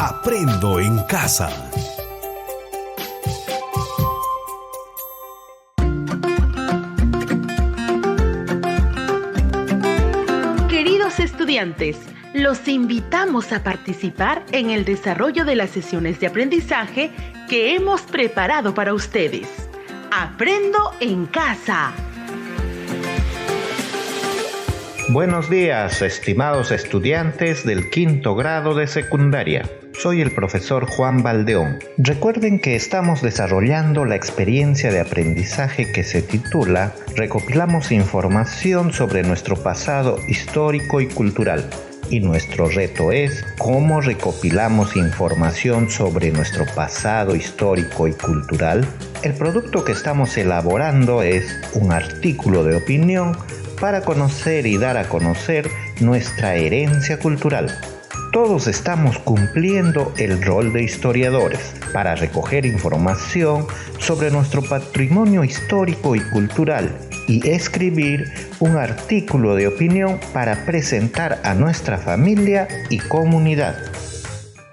Aprendo en casa. Queridos estudiantes, los invitamos a participar en el desarrollo de las sesiones de aprendizaje que hemos preparado para ustedes. Aprendo en casa. Buenos días, estimados estudiantes del quinto grado de secundaria. Soy el profesor Juan Valdeón. Recuerden que estamos desarrollando la experiencia de aprendizaje que se titula Recopilamos información sobre nuestro pasado histórico y cultural. Y nuestro reto es ¿cómo recopilamos información sobre nuestro pasado histórico y cultural? El producto que estamos elaborando es un artículo de opinión para conocer y dar a conocer nuestra herencia cultural. Todos estamos cumpliendo el rol de historiadores para recoger información sobre nuestro patrimonio histórico y cultural y escribir un artículo de opinión para presentar a nuestra familia y comunidad.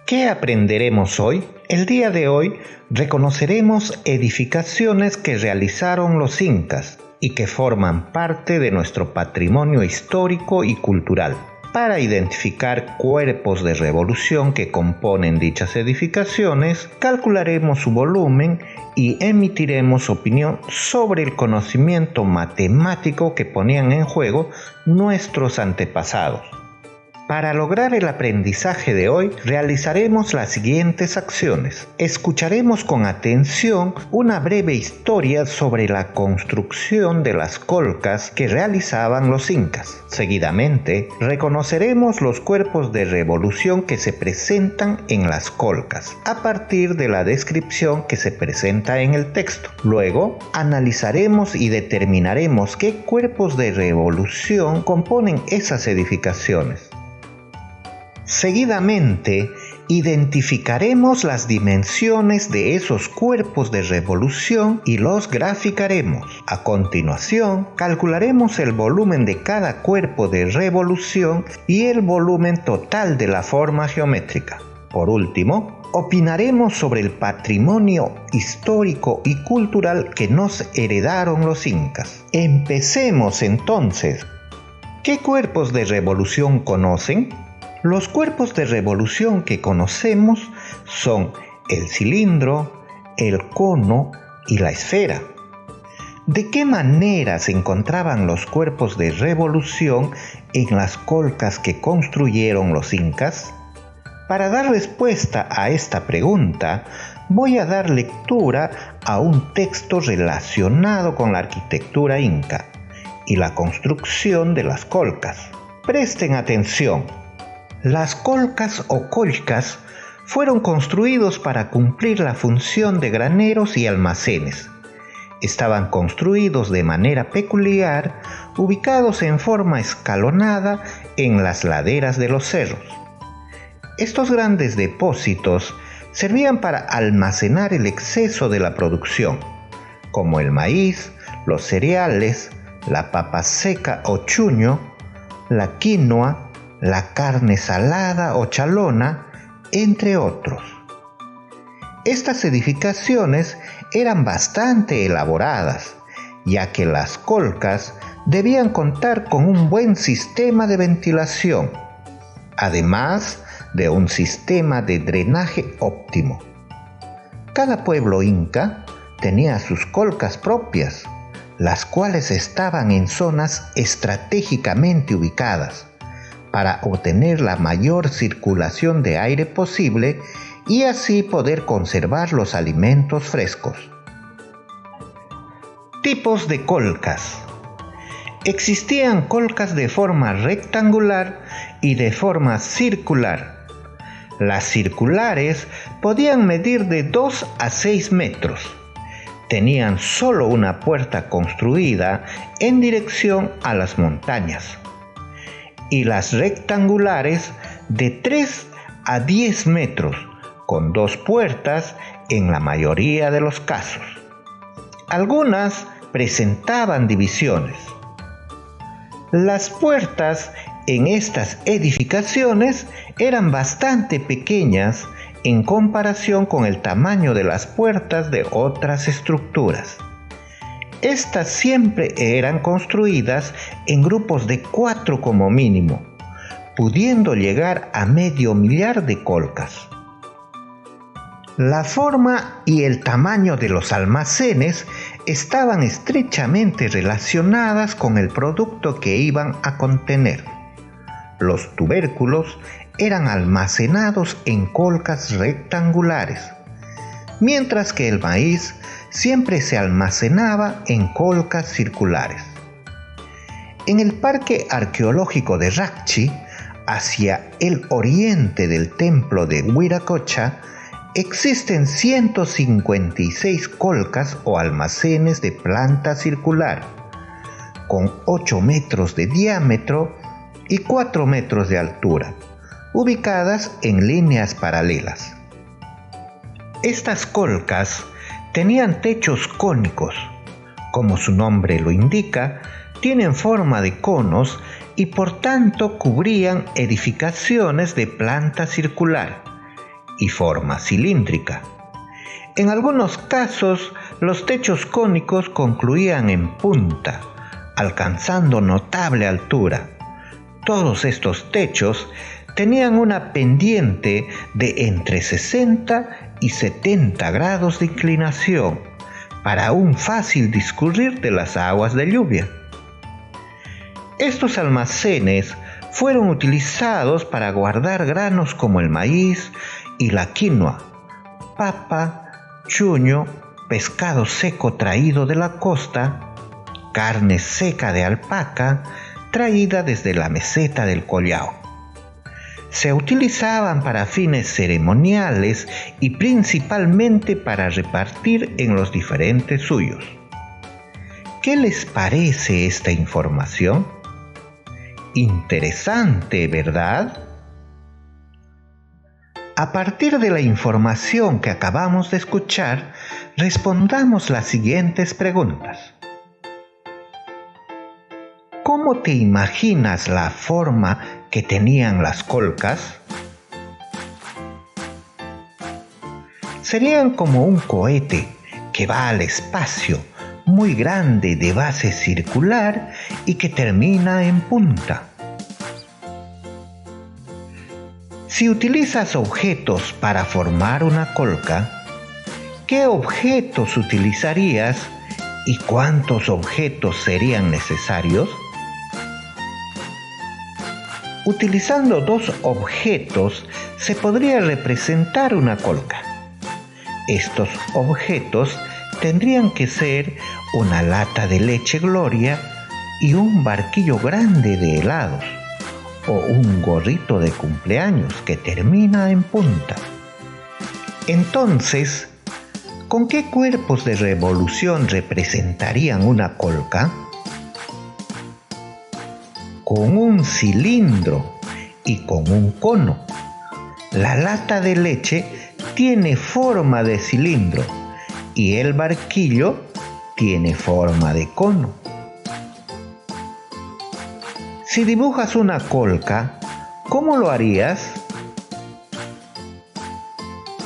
¿Qué aprenderemos hoy? El día de hoy reconoceremos edificaciones que realizaron los incas y que forman parte de nuestro patrimonio histórico y cultural. Para identificar cuerpos de revolución que componen dichas edificaciones, calcularemos su volumen y emitiremos opinión sobre el conocimiento matemático que ponían en juego nuestros antepasados. Para lograr el aprendizaje de hoy, realizaremos las siguientes acciones. Escucharemos con atención una breve historia sobre la construcción de las colcas que realizaban los incas. Seguidamente, reconoceremos los cuerpos de revolución que se presentan en las colcas, a partir de la descripción que se presenta en el texto. Luego, analizaremos y determinaremos qué cuerpos de revolución componen esas edificaciones. Seguidamente, identificaremos las dimensiones de esos cuerpos de revolución y los graficaremos. A continuación, calcularemos el volumen de cada cuerpo de revolución y el volumen total de la forma geométrica. Por último, opinaremos sobre el patrimonio histórico y cultural que nos heredaron los incas. Empecemos entonces. ¿Qué cuerpos de revolución conocen? Los cuerpos de revolución que conocemos son el cilindro, el cono y la esfera. ¿De qué manera se encontraban los cuerpos de revolución en las colcas que construyeron los incas? Para dar respuesta a esta pregunta, voy a dar lectura a un texto relacionado con la arquitectura inca y la construcción de las colcas. Presten atención. Las colcas o colcas fueron construidos para cumplir la función de graneros y almacenes. Estaban construidos de manera peculiar, ubicados en forma escalonada en las laderas de los cerros. Estos grandes depósitos servían para almacenar el exceso de la producción, como el maíz, los cereales, la papa seca o chuño, la quinoa, la carne salada o chalona, entre otros. Estas edificaciones eran bastante elaboradas, ya que las colcas debían contar con un buen sistema de ventilación, además de un sistema de drenaje óptimo. Cada pueblo inca tenía sus colcas propias, las cuales estaban en zonas estratégicamente ubicadas, para obtener la mayor circulación de aire posible y así poder conservar los alimentos frescos. Tipos de colcas. Existían colcas de forma rectangular y de forma circular. Las circulares podían medir de 2 a 6 metros. Tenían solo una puerta construida en dirección a las montañas. Y las rectangulares de 3 a 10 metros, con 2 puertas en la mayoría de los casos. Algunas presentaban divisiones. Las puertas en estas edificaciones eran bastante pequeñas en comparación con el tamaño de las puertas de otras estructuras. Estas siempre eran construidas en grupos de 4 como mínimo, pudiendo llegar a medio millar de colcas. La forma y el tamaño de los almacenes estaban estrechamente relacionadas con el producto que iban a contener. Los tubérculos eran almacenados en colcas rectangulares, mientras que el maíz siempre se almacenaba en colcas circulares. En el Parque Arqueológico de Racchi, hacia el oriente del templo de Wiracocha, existen 156 colcas o almacenes de planta circular, con 8 metros de diámetro y 4 metros de altura, ubicadas en líneas paralelas. Estas colcas tenían techos cónicos. Como su nombre lo indica, tienen forma de conos y por tanto cubrían edificaciones de planta circular y forma cilíndrica. En algunos casos, los techos cónicos concluían en punta, alcanzando notable altura. Todos estos techos tenían una pendiente de entre 60 y 70 grados de inclinación para un fácil discurrir de las aguas de lluvia. Estos almacenes fueron utilizados para guardar granos como el maíz y la quinoa, papa, chuño, pescado seco traído de la costa, carne seca de alpaca traída desde la meseta del Collao. Se utilizaban para fines ceremoniales y principalmente para repartir en los diferentes suyos. ¿Qué les parece esta información? Interesante, ¿verdad? A partir de la información que acabamos de escuchar, respondamos las siguientes preguntas. ¿Cómo te imaginas la forma que tenían las colcas? Serían como un cohete que va al espacio, muy grande, de base circular y que termina en punta. Si utilizas objetos para formar una colca, ¿qué objetos utilizarías y cuántos objetos serían necesarios? Utilizando 2 objetos se podría representar una colca. Estos objetos tendrían que ser una lata de leche Gloria y un barquillo grande de helados, o un gorrito de cumpleaños que termina en punta. Entonces, ¿con qué cuerpos de revolución representarían una colca? Con un cilindro y con un cono. La lata de leche tiene forma de cilindro y el barquillo tiene forma de cono. Si dibujas una colca, ¿cómo lo harías?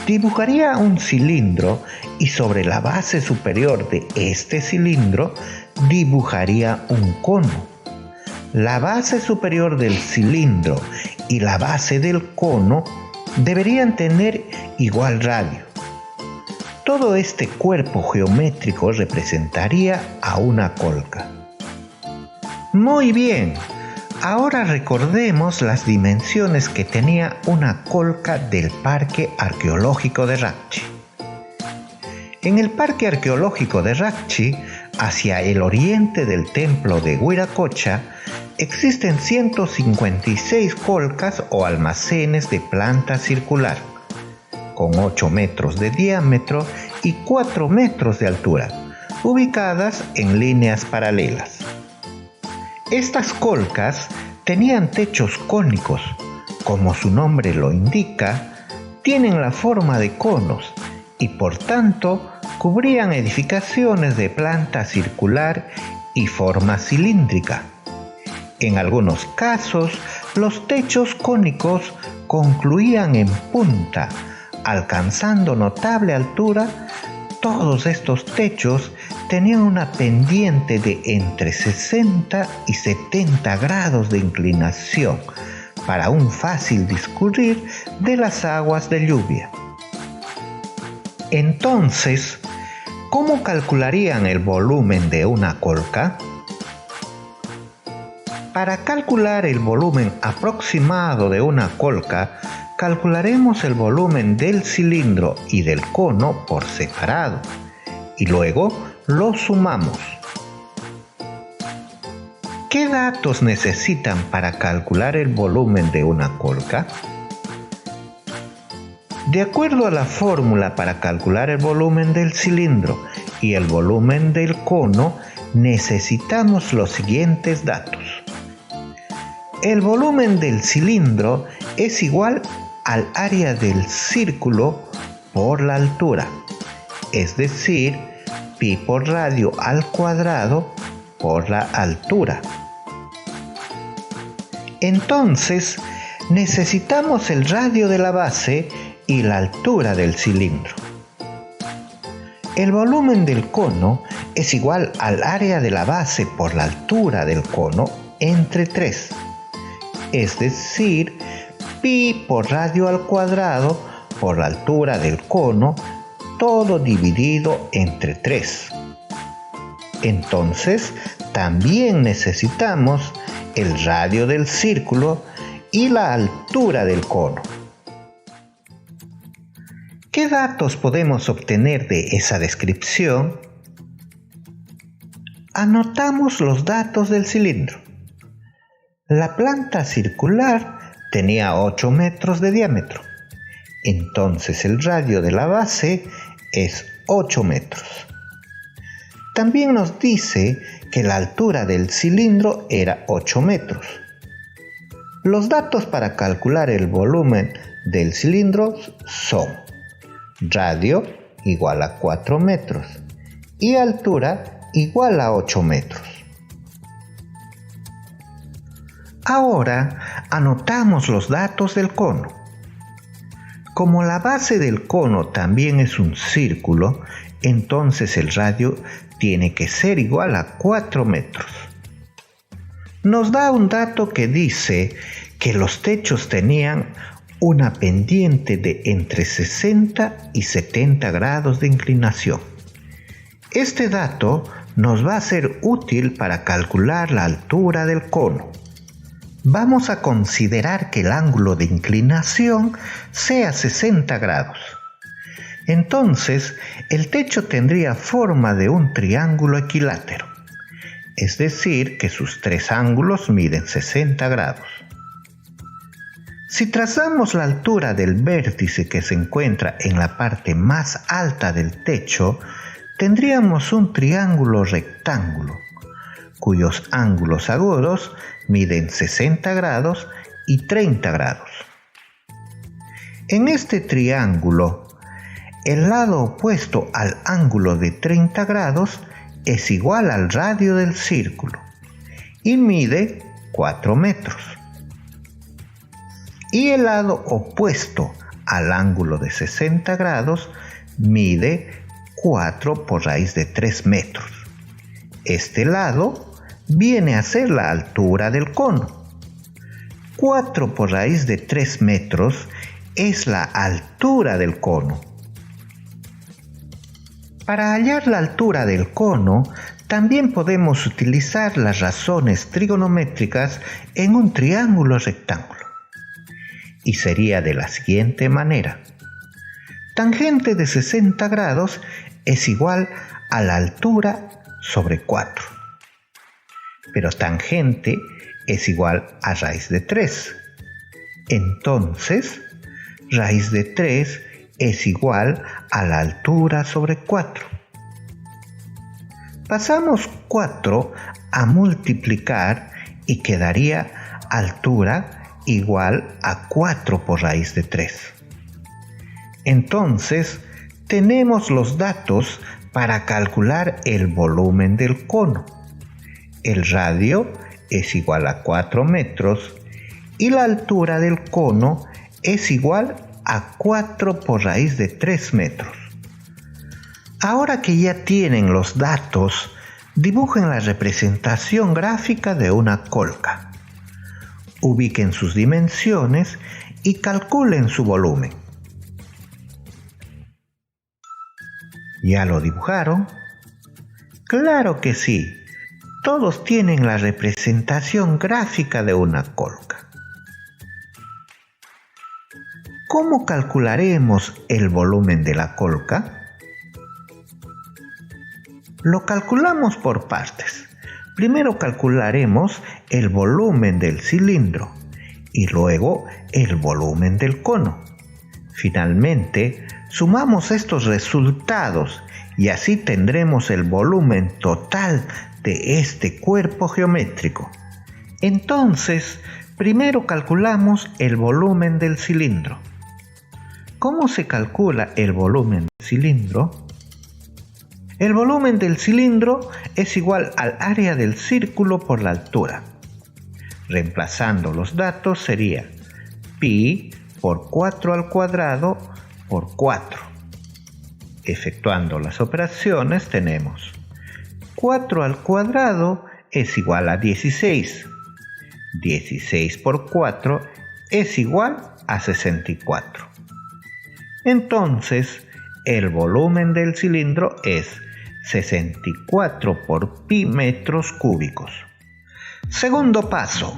Dibujaría un cilindro y sobre la base superior de este cilindro dibujaría un cono. La base superior del cilindro y la base del cono deberían tener igual radio. Todo este cuerpo geométrico representaría a una colca. Muy bien. Ahora recordemos las dimensiones que tenía una colca del Parque Arqueológico de Racchi. En el Parque Arqueológico de Racchi, hacia el oriente del templo de Wiracocha, existen 156 colcas o almacenes de planta circular, con 8 metros de diámetro y 4 metros de altura, ubicadas en líneas paralelas. Estas colcas tenían techos cónicos, como su nombre lo indica, tienen la forma de conos y por tanto cubrían edificaciones de planta circular y forma cilíndrica. En algunos casos, los techos cónicos concluían en punta, alcanzando notable altura, todos estos techos tenían una pendiente de entre 60 y 70 grados de inclinación para un fácil discurrir de las aguas de lluvia. Entonces, ¿cómo calcularían el volumen de una colca? Para calcular el volumen aproximado de una colca, calcularemos el volumen del cilindro y del cono por separado y luego los sumamos. ¿Qué datos necesitan para calcular el volumen de una colca? De acuerdo a la fórmula para calcular el volumen del cilindro y el volumen del cono, necesitamos los siguientes datos. El volumen del cilindro es igual al área del círculo por la altura, es decir, pi por radio al cuadrado por la altura. Entonces, necesitamos el radio de la base y la altura del cilindro. El volumen del cono es igual al área de la base por la altura del cono entre 3, es decir, pi por radio al cuadrado por la altura del cono, todo dividido entre 3. Entonces, también necesitamos el radio del círculo y la altura del cono. ¿Qué datos podemos obtener de esa descripción? Anotamos los datos del cilindro. La planta circular tenía 8 metros de diámetro, entonces el radio de la base es 8 metros. También nos dice que la altura del cilindro era 8 metros. Los datos para calcular el volumen del cilindro son radio igual a 4 metros y altura igual a 8 metros. Ahora anotamos los datos del cono. Como la base del cono también es un círculo, entonces el radio tiene que ser igual a 4 metros. Nos da un dato que dice que los techos tenían una pendiente de entre 60 y 70 grados de inclinación. Este dato nos va a ser útil para calcular la altura del cono. Vamos a considerar que el ángulo de inclinación sea 60 grados. Entonces, el techo tendría forma de un triángulo equilátero, es decir, que sus tres ángulos miden 60 grados. Si trazamos la altura del vértice que se encuentra en la parte más alta del techo, tendríamos un triángulo rectángulo, cuyos ángulos agudos miden 60 grados y 30 grados. En este triángulo, el lado opuesto al ángulo de 30 grados es igual al radio del círculo y mide 4 metros. Y el lado opuesto al ángulo de 60 grados mide 4 por raíz de 3 metros. Este lado viene a ser la altura del cono. 4 por raíz de 3 metros es la altura del cono. Para hallar la altura del cono, también podemos utilizar las razones trigonométricas en un triángulo rectángulo. Y sería de la siguiente manera. Tangente de 60 grados es igual a la altura sobre 4. Pero tangente es igual a raíz de 3. Entonces, raíz de 3 es igual a la altura sobre 4. Pasamos 4 a multiplicar y quedaría altura igual a 4 por raíz de 3. Entonces, tenemos los datos para calcular el volumen del cono. El radio es igual a 4 metros y la altura del cono es igual a 4 por raíz de 3 metros. Ahora que ya tienen los datos, dibujen la representación gráfica de una colca. Ubiquen sus dimensiones y calculen su volumen. ¿Ya lo dibujaron? Claro que sí. Todos tienen la representación gráfica de una colca. ¿Cómo calcularemos el volumen de la colca? Lo calculamos por partes. Primero calcularemos el volumen del cilindro y luego el volumen del cono. Finalmente, sumamos estos resultados y así tendremos el volumen total de este cuerpo geométrico. Entonces, primero calculamos el volumen del cilindro. ¿Cómo se calcula el volumen del cilindro? El volumen del cilindro es igual al área del círculo por la altura. Reemplazando los datos sería pi por 4 al cuadrado por 4. Efectuando las operaciones tenemos 4 al cuadrado es igual a 16. 16 por 4 es igual a 64. Entonces, el volumen del cilindro es 64 por pi metros cúbicos. Segundo paso.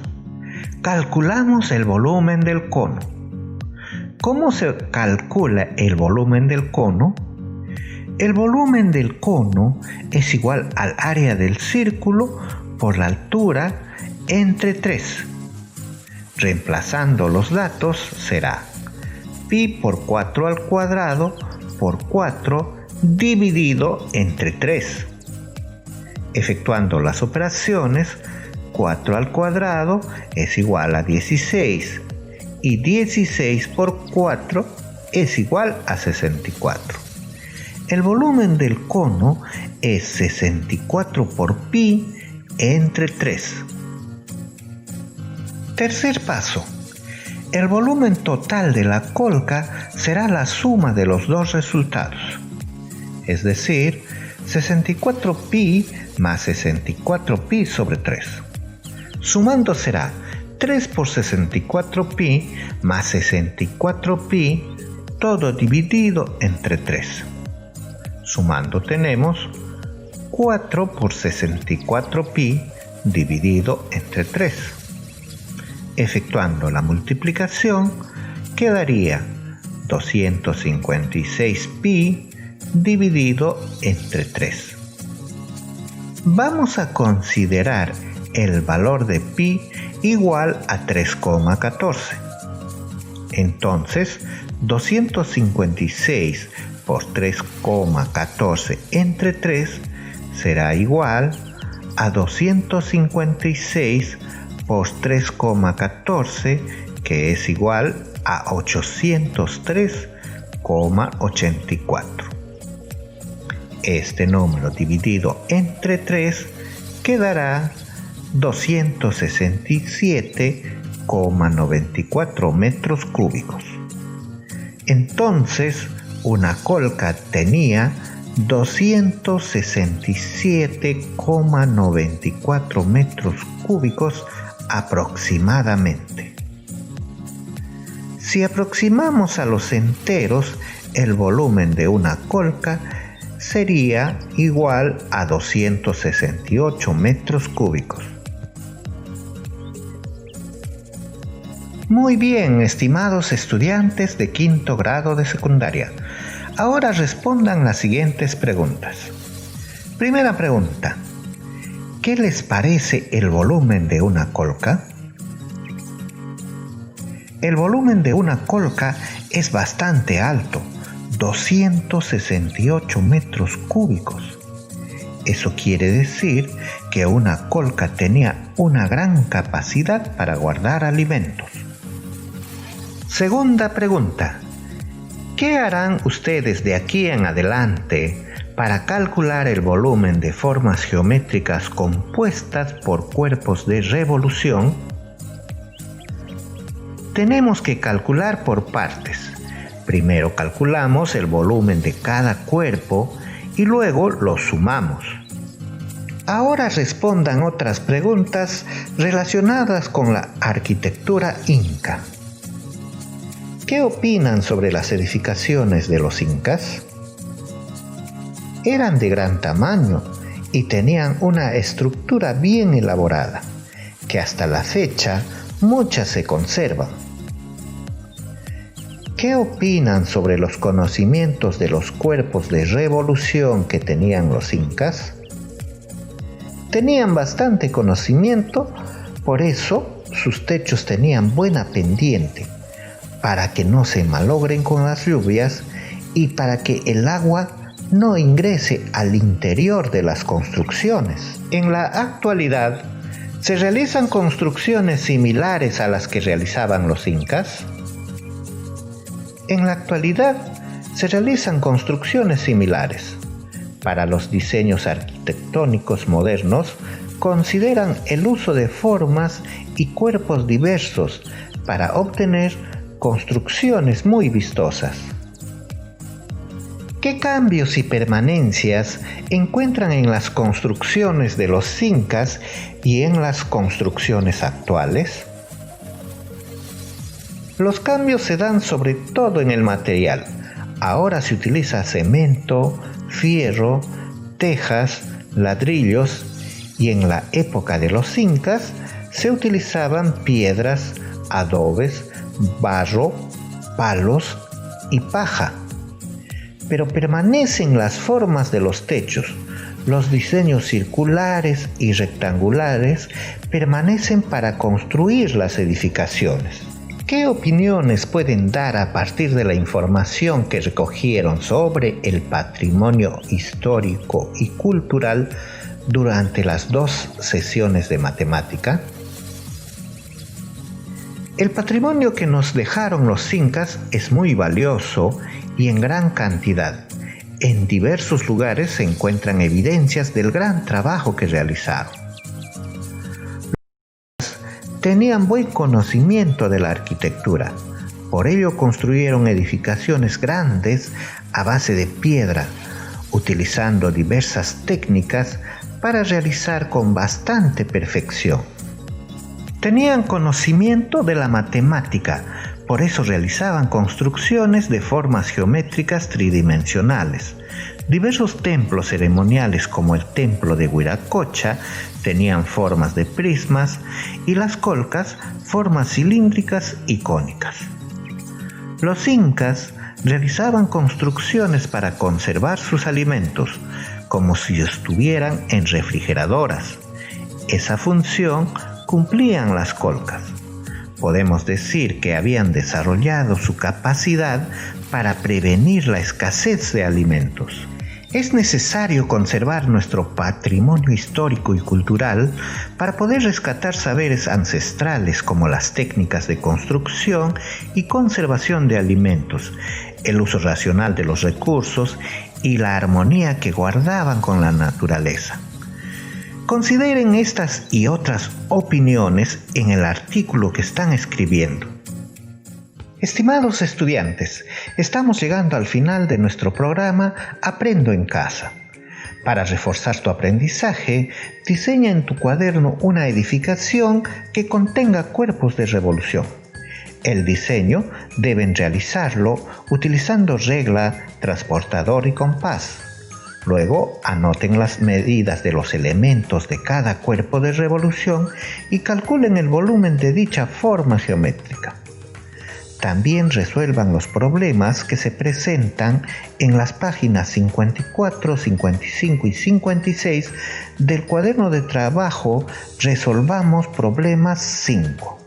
Calculamos el volumen del cono. ¿Cómo se calcula el volumen del cono? El volumen del cono es igual al área del círculo por la altura entre 3. Reemplazando los datos será pi por 4 al cuadrado por 4 dividido entre 3. Efectuando las operaciones, 4 al cuadrado es igual a 16 y 16 por 4 es igual a 64. El volumen del cono es 64 por pi entre 3. Tercer paso. El volumen total de la colca será la suma de los dos resultados, es decir, 64pi más 64pi sobre 3. Sumando será 3 por 64pi más 64pi, todo dividido entre 3. Sumando tenemos 4 por 64pi dividido entre 3. Efectuando la multiplicación, quedaría 256pi dividido entre 3. Vamos a considerar el valor de pi igual a 3,14. Entonces, 256 por 3,14 entre 3 será igual a 256 por 3,14, que es igual a 803,84. Este número dividido entre 3 quedará 267,94 metros cúbicos. Entonces, una colca tenía 267,94 metros cúbicos aproximadamente. Si aproximamos a los enteros, el volumen de una colca sería igual a 268 metros cúbicos. Muy bien, estimados estudiantes de quinto grado de secundaria. Ahora respondan las siguientes preguntas. Primera pregunta. ¿Qué les parece el volumen de una colca? El volumen de una colca es bastante alto, 268 metros cúbicos. Eso quiere decir que una colca tenía una gran capacidad para guardar alimentos. Segunda pregunta. ¿Qué harán ustedes de aquí en adelante para calcular el volumen de formas geométricas compuestas por cuerpos de revolución? Tenemos que calcular por partes. Primero calculamos el volumen de cada cuerpo y luego lo sumamos. Ahora respondan otras preguntas relacionadas con la arquitectura inca. ¿Qué opinan sobre las edificaciones de los incas? Eran de gran tamaño y tenían una estructura bien elaborada, que hasta la fecha muchas se conservan. ¿Qué opinan sobre los conocimientos de los cuerpos de revolución que tenían los incas? Tenían bastante conocimiento, por eso sus techos tenían buena pendiente, para que no se malogren con las lluvias y para que el agua no ingrese al interior de las construcciones. En la actualidad, ¿se realizan construcciones similares a las que realizaban los incas? En la actualidad se realizan construcciones similares. Para los diseños arquitectónicos modernos, consideran el uso de formas y cuerpos diversos para obtener construcciones muy vistosas. ¿Qué cambios y permanencias encuentran en las construcciones de los incas y en las construcciones actuales? Los cambios se dan sobre todo en el material. Ahora se utiliza cemento, fierro, tejas, ladrillos y en la época de los incas se utilizaban piedras, adobes, barro, palos y paja. Pero permanecen las formas de los techos. Los diseños circulares y rectangulares permanecen para construir las edificaciones. ¿Qué opiniones pueden dar a partir de la información que recogieron sobre el patrimonio histórico y cultural durante las 2 sesiones de matemática? El patrimonio que nos dejaron los incas es muy valioso y en gran cantidad. En diversos lugares se encuentran evidencias del gran trabajo que realizaron. Tenían buen conocimiento de la arquitectura, por ello construyeron edificaciones grandes a base de piedra, utilizando diversas técnicas para realizar con bastante perfección. Tenían conocimiento de la matemática, por eso realizaban construcciones de formas geométricas tridimensionales. Diversos templos ceremoniales como el templo de Huiracocha tenían formas de prismas y las colcas formas cilíndricas y cónicas. Los incas realizaban construcciones para conservar sus alimentos como si estuvieran en refrigeradoras. Esa función cumplían las colcas. Podemos decir que habían desarrollado su capacidad para prevenir la escasez de alimentos. Es necesario conservar nuestro patrimonio histórico y cultural para poder rescatar saberes ancestrales como las técnicas de construcción y conservación de alimentos, el uso racional de los recursos y la armonía que guardaban con la naturaleza. Consideren estas y otras opiniones en el artículo que están escribiendo. Estimados estudiantes, estamos llegando al final de nuestro programa Aprendo en Casa. Para reforzar tu aprendizaje, diseña en tu cuaderno una edificación que contenga cuerpos de revolución. El diseño deben realizarlo utilizando regla, transportador y compás. Luego anoten las medidas de los elementos de cada cuerpo de revolución y calculen el volumen de dicha forma geométrica. También resuelvan los problemas que se presentan en las páginas 54, 55 y 56 del cuaderno de trabajo Resolvamos Problemas 5.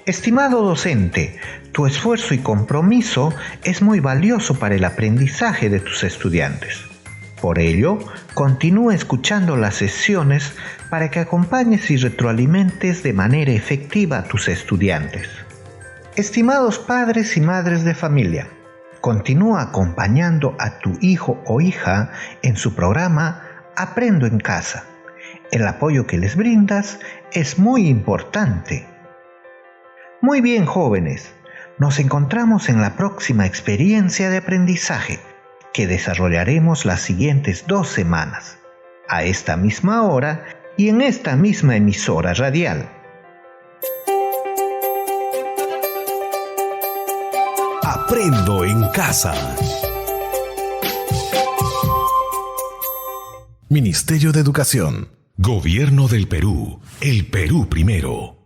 Estimado docente, tu esfuerzo y compromiso es muy valioso para el aprendizaje de tus estudiantes. Por ello, continúa escuchando las sesiones para que acompañes y retroalimentes de manera efectiva a tus estudiantes. Estimados padres y madres de familia, continúa acompañando a tu hijo o hija en su programa Aprendo en Casa. El apoyo que les brindas es muy importante. Muy bien, jóvenes, Nos encontramos en la próxima experiencia de aprendizaje que desarrollaremos las siguientes 2 semanas, a esta misma hora y en esta misma emisora radial. Aprendo en casa. Ministerio de Educación. Gobierno del Perú. El Perú primero.